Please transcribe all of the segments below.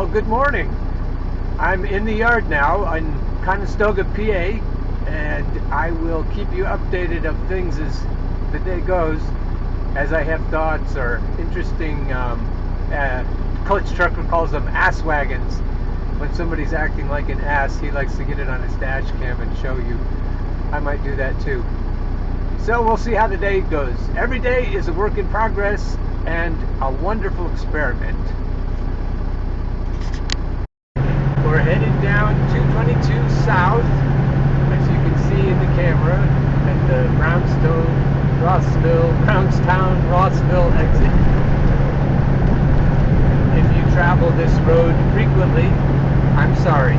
Well, good morning. I'm in the yard now in Conestoga, PA, and I will keep you updated of things as the day goes, as I have thoughts or interesting, Coach Trucker calls them ass wagons. When somebody's acting like an ass, he likes to get it on his dash cam and show you. I might do that too. So we'll see how the day goes. Every day is a work in progress and a wonderful experiment. We're headed down 222 south, as you can see in the camera, at the Brownstown-Rossville exit. If you travel this road frequently, I'm sorry.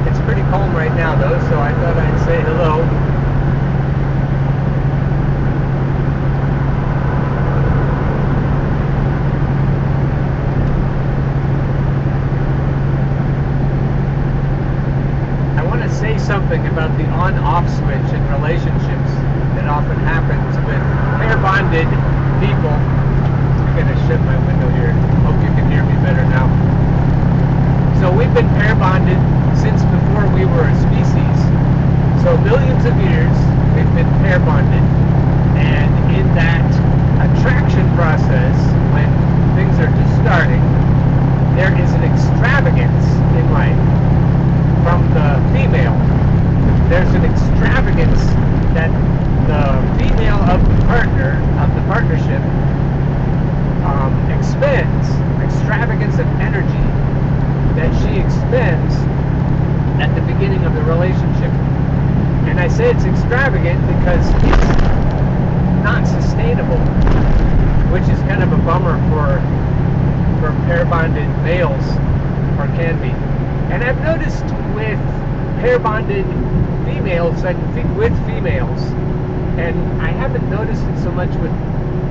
It's pretty calm right now though, so I thought I'd say hello. Say something about the on-off switch in relationships that often happens with pair-bonded people. I'm going to shut my window here. Hope you can hear me better now. So we've been pair-bonded since before we were a species. So millions of years we've been pair-bonded. And in that attraction process, when things are just starting, there is an extravagance in life. From the female, there's an extravagance that the female of the partner, of the partnership, expends, extravagance of energy that she expends at the beginning of the relationship. And I say it's extravagant because it's not sustainable, which is kind of a bummer for pair-bonded males, or can be. And I've noticed with pair-bonded females and with females, and I haven't noticed it so much with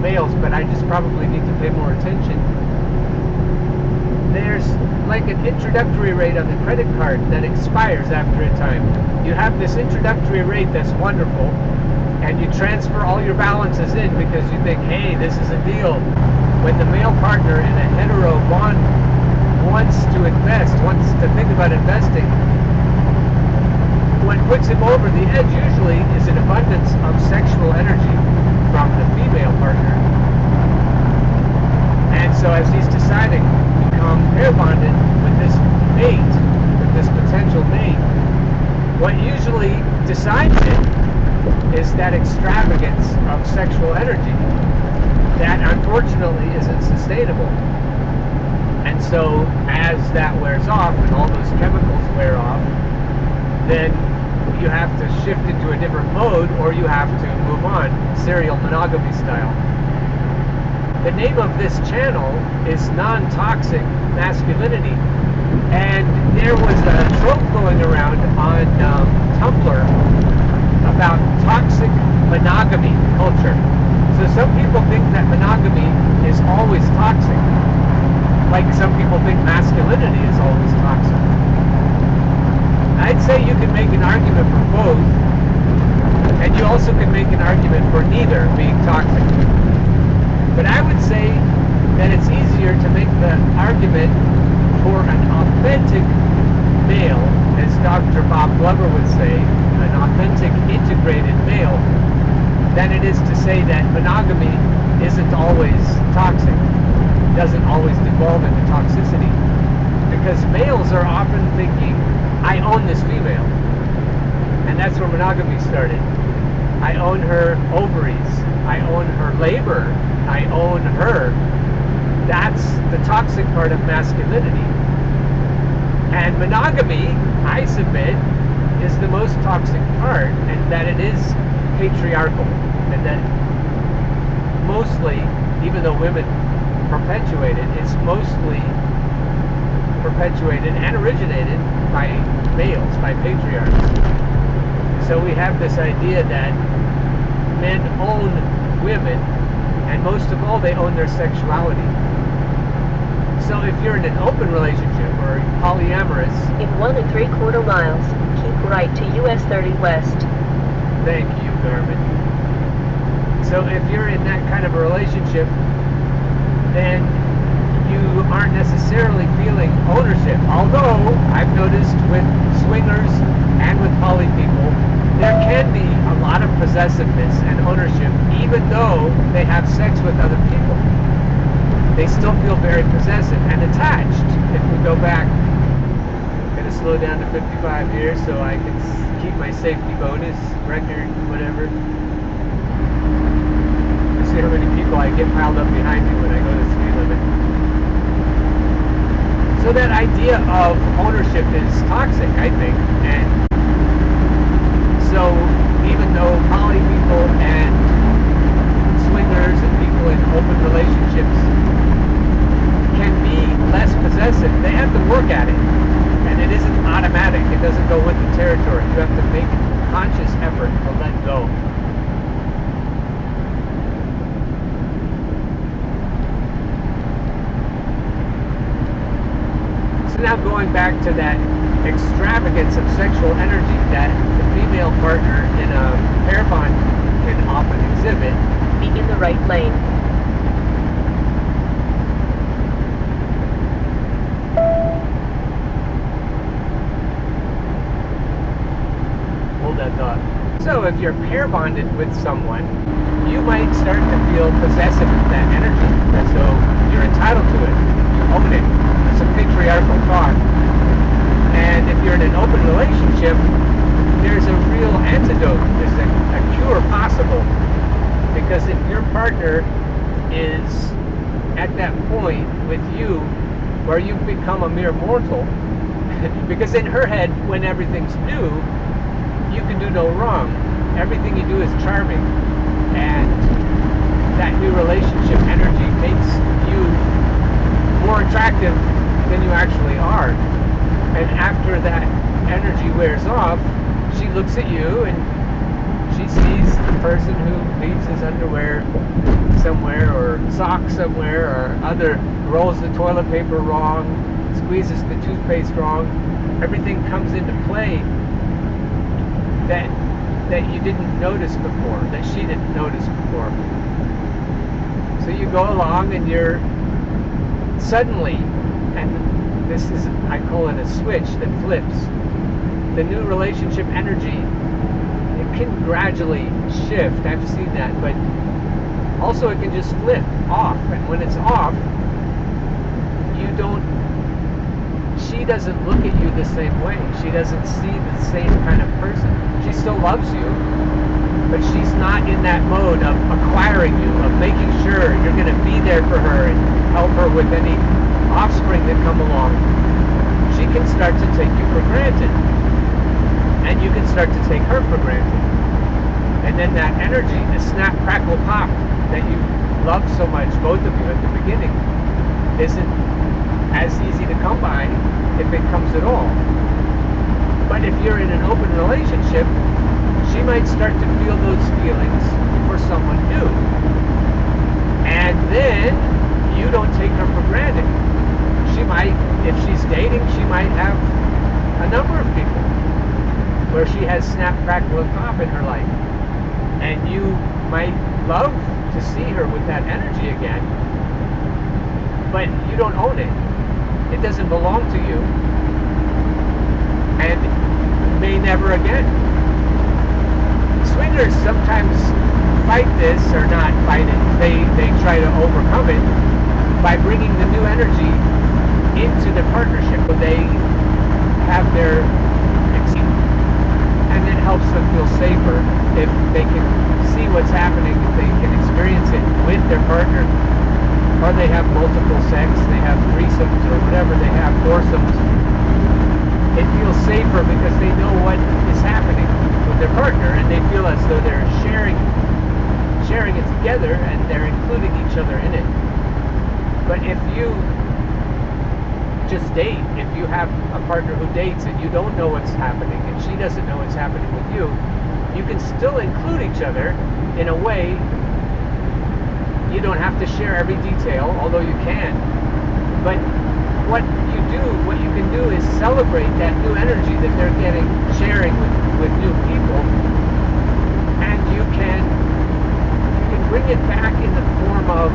males, but I just probably need to pay more attention. There's like an introductory rate on the credit card that expires after a time. You have this introductory rate that's wonderful, and you transfer all your balances in because you think, hey, this is a deal. When the male partner in a hetero bond wants to invest, wants to think about investing, what puts him over the edge usually is an abundance of sexual energy from the female partner. And so as he's deciding to become pair bonded with this mate, with this potential mate, what usually decides it is that extravagance of sexual energy that unfortunately isn't sustainable. And so as that wears off and all those chemicals wear off, then you have to shift into a different mode, or you have to move on, serial monogamy style. The name of this channel is Non-Toxic Masculinity, and there was a trope going around on Tumblr about toxic monogamy culture. So some people think that monogamy is always toxic. Like some people think masculinity is always toxic. I'd say you can make an argument for both, and you also can make an argument for neither being toxic. But I would say that it's easier to make the argument for an authentic male, as Dr. Bob Glover would say, an authentic integrated male, than it is to say that monogamy isn't always toxic. Doesn't always devolve into toxicity, because males are often thinking, I own this female, and that's where monogamy started. I own her ovaries, I own her labor, I own her. That's the toxic part of masculinity. And monogamy, I submit, is the most toxic part, and that it is patriarchal, and that mostly, even though women perpetuated, it's mostly perpetuated and originated by males, by patriarchs. So we have this idea that men own women, and most of all they own their sexuality. So if you're in an open relationship or polyamorous, in 1 3/4 miles, keep right to US 30 West. Thank you, Garmin. So if you're in that kind of a relationship, then you aren't necessarily feeling ownership. Although I've noticed with swingers and with poly people, there can be a lot of possessiveness and ownership, even though they have sex with other people. They still feel very possessive and attached. If we go back, I'm going to slow down to 55 here so I can keep my safety bonus record, whatever. See how many people I get piled up behind me when I go to the speed limit. So that idea of ownership is toxic, I think, and so even though poly people and swingers and people in open relationships can be less possessive, they have to work at it, and it isn't automatic. It doesn't go with the territory. You have to make conscious effort to let go. Now going back to that extravagance of sexual energy that the female partner in a pair bond can often exhibit. Be in the right lane. Hold that thought. So if you're pair bonded with someone, you might start to feel possessive of that energy, as though you're entitled to it. You own it. It's a patriarchal thought. And if you're in an open relationship, there's a real antidote. There's a cure possible. Because if your partner is at that point with you where you've become a mere mortal, because in her head, when everything's new, you can do no wrong. Everything you do is charming. And that new relationship energy makes you more attractive than you actually are. And after that energy wears off, she looks at you and she sees the person who leaves his underwear somewhere or socks somewhere or other, rolls the toilet paper wrong, squeezes the toothpaste wrong. Everything comes into play that you didn't notice before, that she didn't notice before. So you go along and you're suddenly, and this is, I call it a switch that flips, the new relationship energy, it can gradually shift. I've seen that, but also it can just flip off. And when it's off, she doesn't look at you the same way. She doesn't see the same kind of person. She still loves you, but she's not in that mode of acquiring you, of making sure you're going to be there for her and help her with any offspring that come along. She can start to take you for granted, and you can start to take her for granted. And then that energy, the snap, crackle, pop that you love so much, both of you at the beginning, isn't as easy to come by if it comes at all. But if you're in an open relationship, she might start to feel those feelings for someone new. And then you don't take her for granted. She might, if she's dating, she might have a number of people where she has snap, crackle, and pop in her life. And you might love to see her with that energy again, but you don't own it. It doesn't belong to you, and may never again. Swingers sometimes fight this, or not fight it, they try to overcome it by bringing the new energy into the partnership when they have their exceed, and it helps them feel safer if they can see what's happening, if they can experience it with their partner. Or they have multiple sex, they have threesomes or whatever, they have foursomes. It feels safer because they know what is happening with their partner, and they feel as though they're sharing it together and they're including each other in it. But if you just date, if you have a partner who dates and you don't know what's happening and she doesn't know what's happening with you, you can still include each other in a way. You don't have to share every detail, although you can. But what you can do is celebrate that new energy that they're getting, sharing with new people, and you can bring it back in the form of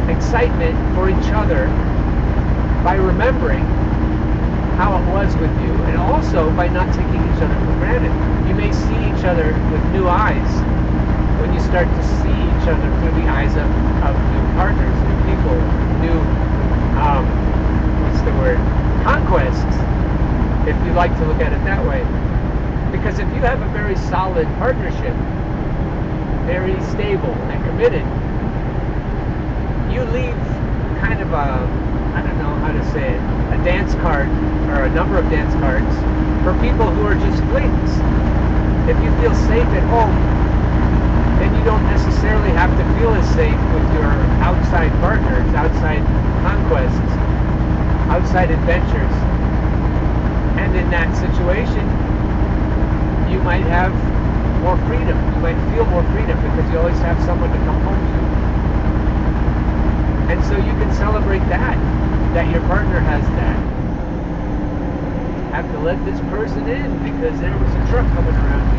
excitement for each other by remembering how it was with you, and also by not taking each other for granted. You may see each other with new eyes when you start to see each other through the eyes of new partners, new people, new, conquests, if you like to look at it that way. Because if you have a very solid partnership, very stable and committed, you leave kind of I don't know how to say it, a dance card, or a number of dance cards, for people who are just flings. If you feel safe at home, then you don't necessarily have to feel as safe with your outside partners, outside conquests, outside adventures. And in that situation, you might have more freedom. You might feel more freedom because you always have someone to come home to. And so you can celebrate that your partner has that. Have to let this person in because there was a truck coming around me.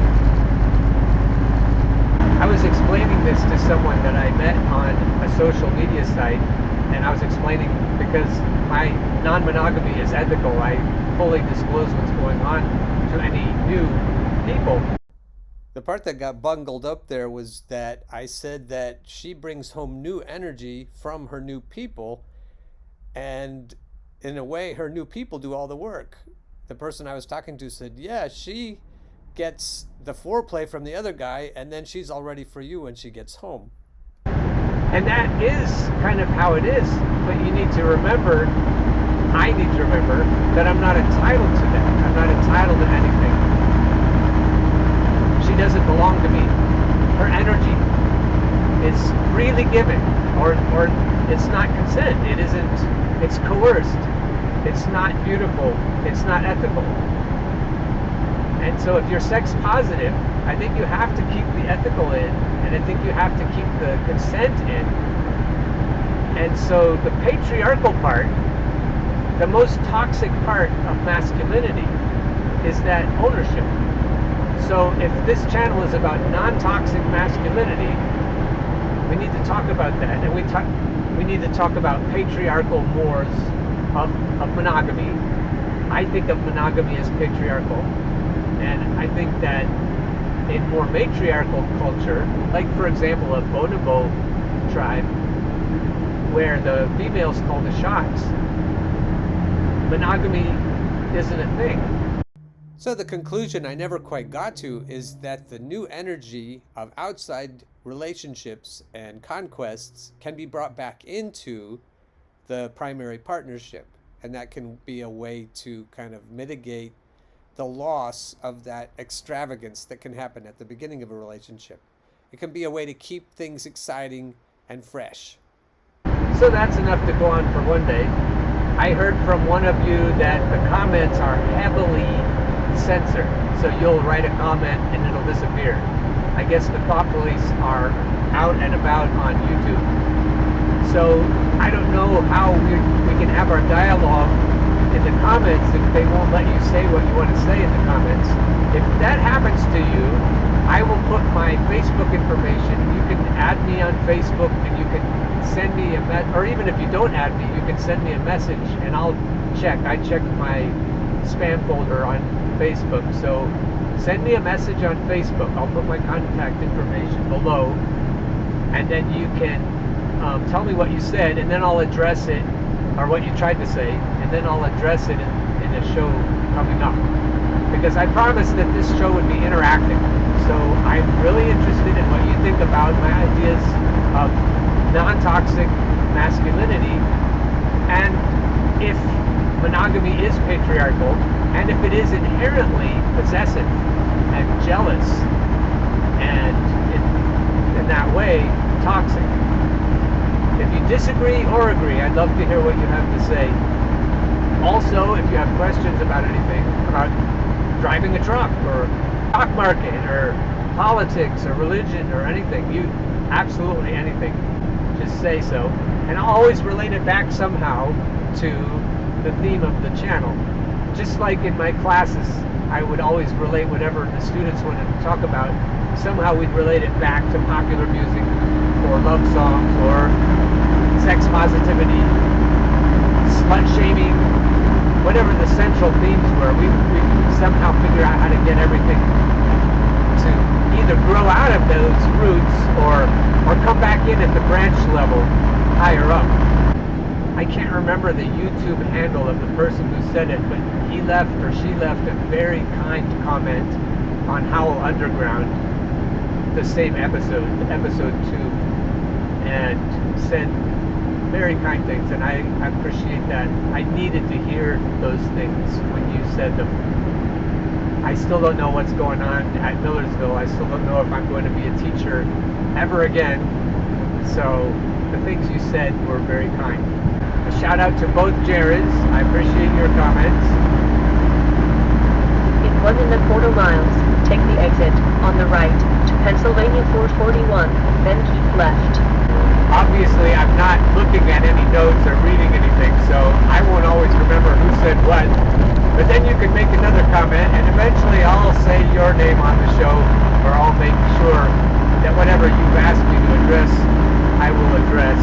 I was explaining this to someone that I met on a social media site, and I was explaining because my non-monogamy is ethical. I fully disclose what's going on to any new people. The part that got bungled up there was that I said that she brings home new energy from her new people, and in a way her new people do all the work. The person I was talking to said, yeah, she gets the foreplay from the other guy, and then she's all ready for you when she gets home. And that is kind of how it is, but you need to remember, I need to remember, that I'm not entitled to that. I'm not entitled to anything. She doesn't belong to me. Her energy is freely given, or it's not consent. It isn't, it's coerced. It's not beautiful. It's not ethical. And so if you're sex positive, I think you have to keep the ethical in, and I think you have to keep the consent in. And so the patriarchal part, the most toxic part of masculinity, is that ownership. So if this channel is about non-toxic masculinity, we need to talk about that, and we need to talk about patriarchal mores of monogamy. I think of monogamy as patriarchal, and I think that in more matriarchal culture, like for example a bonobo tribe, where the females call the shots, monogamy isn't a thing. So the conclusion I never quite got to is that the new energy of outside relationships and conquests can be brought back into the primary partnership, and that can be a way to kind of mitigate the loss of that extravagance that can happen at the beginning of a relationship. It can be a way to keep things exciting and fresh. So that's enough to go on for one day. I heard from one of you that the comments are heavily censored, so you'll write a comment and it'll disappear. I guess the thought police are out and about on YouTube. So I don't know how we can have our dialogue in the comments if they won't let you say what you want to say in the comments. If that happens to you, I will put my Facebook information. You can add me on Facebook, and you can send me or even if you don't add me, you can send me a message and I'll check. I check my spam folder on Facebook, so send me a message on Facebook. I'll put my contact information below, and then you can tell me what you said, and then I'll address it, or what you tried to say, and then I'll address it in a show coming up. Because I promised that this show would be interactive. So I'm really interested in what you think about my ideas of non-toxic masculinity, and if monogamy is patriarchal, and if it is inherently possessive and jealous, and in that way, toxic. If you disagree or agree, I'd love to hear what you have to say. Also, if you have questions about anything, about driving a truck, or stock market, or politics, or religion, or anything, absolutely anything, just say so. And I'll always relate it back somehow to the theme of the channel. Just like in my classes, I would always relate whatever the students wanted to talk about. Somehow we'd relate it back to popular music, or love songs, or sex positivity, slut shaming whatever the central themes were, we somehow figure out how to get everything to either grow out of those roots or come back in at the branch level higher up. I can't remember the YouTube handle of the person who said it, but he left or she left a very kind comment on Howell Underground, the same episode 2, and said very kind things, and I appreciate that. I needed to hear those things when you said them. I still don't know what's going on at Millersville. I still don't know if I'm going to be a teacher ever again. So the things you said were very kind. A shout out to both Jareds. I appreciate your comments. In 1.25 miles, take the exit on the right to Pennsylvania 441, then keep left. Obviously, I'm not looking at any notes or reading anything, so I won't always remember who said what. But then you can make another comment, and eventually I'll say your name on the show, or I'll make sure that whatever you've asked me to address, I will address.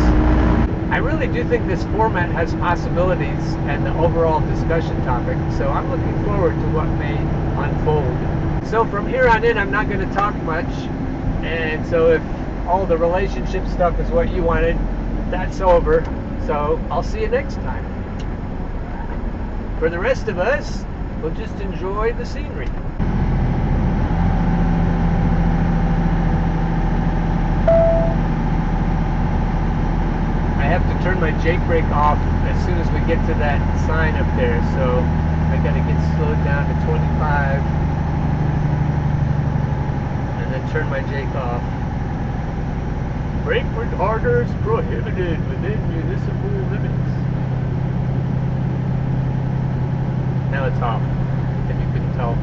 I really do think this format has possibilities and the overall discussion topic, so I'm looking forward to what may unfold. So from here on in, I'm not going to talk much, and so if all the relationship stuff is what you wanted, that's over. So I'll see you next time. For the rest of us, we'll just enjoy the scenery. I have to turn my Jake brake off as soon as we get to that sign up there, so I gotta get slowed down to 25 and then turn my Jake off. Brake retarders prohibited within municipal limits. Now it's off, if you couldn't tell.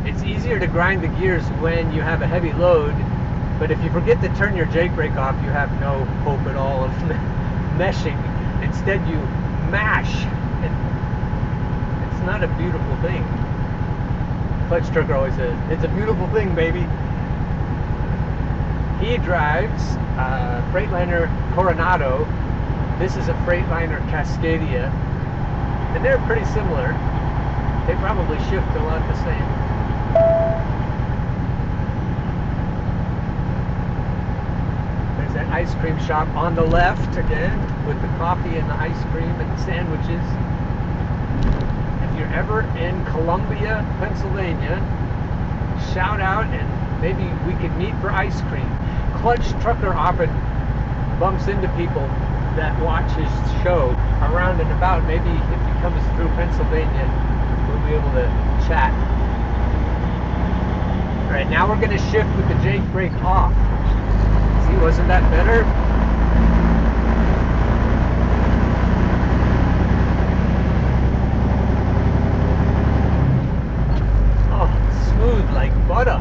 It's easier to grind the gears when you have a heavy load, but if you forget to turn your Jake brake off, you have no hope at all of meshing. Instead, you mash. It's not a beautiful thing. Clutch trucker always says, it's a beautiful thing, baby. He drives a Freightliner Coronado. This is a Freightliner Cascadia. And they're pretty similar. They probably shift a lot the same. There's that ice cream shop on the left again, with the coffee and the ice cream and the sandwiches. If you're ever in Columbia, Pennsylvania, shout out and maybe we could meet for ice cream. Clutch Trucker often bumps into people that watch his show around and about. Maybe if he comes through Pennsylvania, we'll be able to chat. Alright, now we're going to shift with the Jake brake off. See, wasn't that better? Smooth like butter.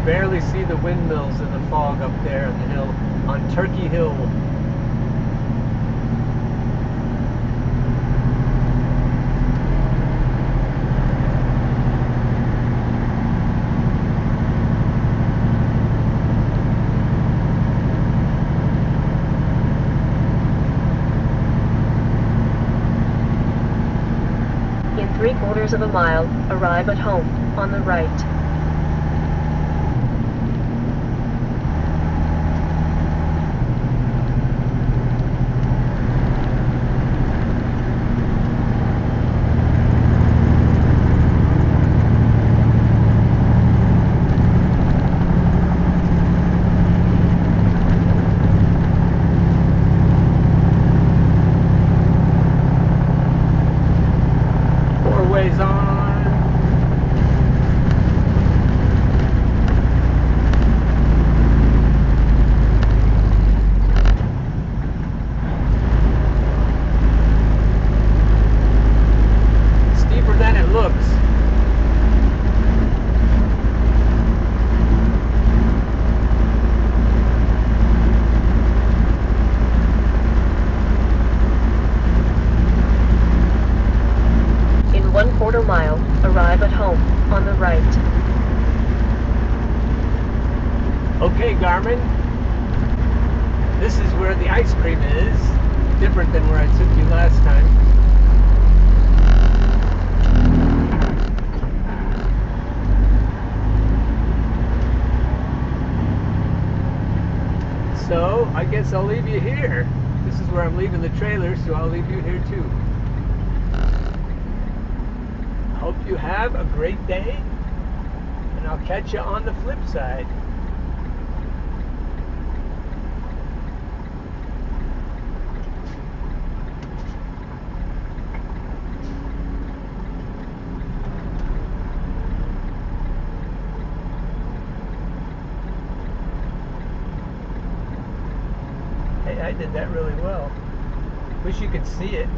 can barely see the windmills in the fog up there on the hill, on Turkey Hill. In 3/4 of a mile, arrive at home, on the right. Four-ways on. Steeper than it looks. In 1/4 mile, arrive at home, on the right. Okay, Garmin. This is where the ice cream is. Different than where I took you last time. So, I guess I'll leave you here. This is where I'm leaving the trailer, so I'll leave you here too. Hope you have a great day, and I'll catch you on the flip side. Hey, I did that really well. Wish you could see it.